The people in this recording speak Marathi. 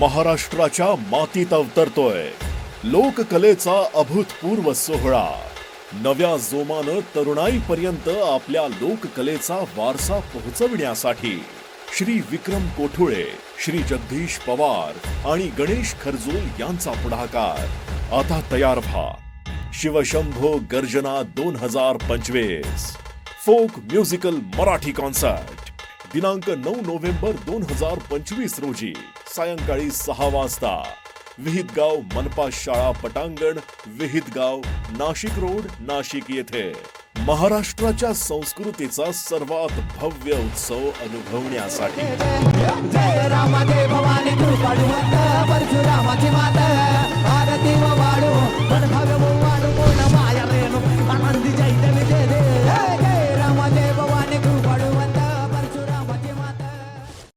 महाराष्ट्राच्या मातीत अवतरतोय लोककलेचा अभूतपूर्व सोहळा। नव्या जोमानं तरुणाईपर्यंत आपल्या लोककलेचा वारसा पोहोचविण्यासाठी श्री विक्रम कोठुळे, श्री जगदीश पवार आणि गणेश खरजोल यांचा पुढाकार। आता तयार व्हा, शिवशंभो गर्जना 2025 फोक म्युझिकल मराठी कॉन्सर्ट दिनांक 9 नोव्हेंबर 2025 रोजी सायंकाळी 6 वाजता विहितगाव मनपा शाळा पटांगण, विहितगाव, नाशिक रोड, नाशिक येथे। महाराष्ट्राच्या संस्कृतीचा सर्वात भव्य उत्सव अनुभवण्यासाठी जय रामादेव भवानी कृपाळू परशुरामाची माता आरती व वाळू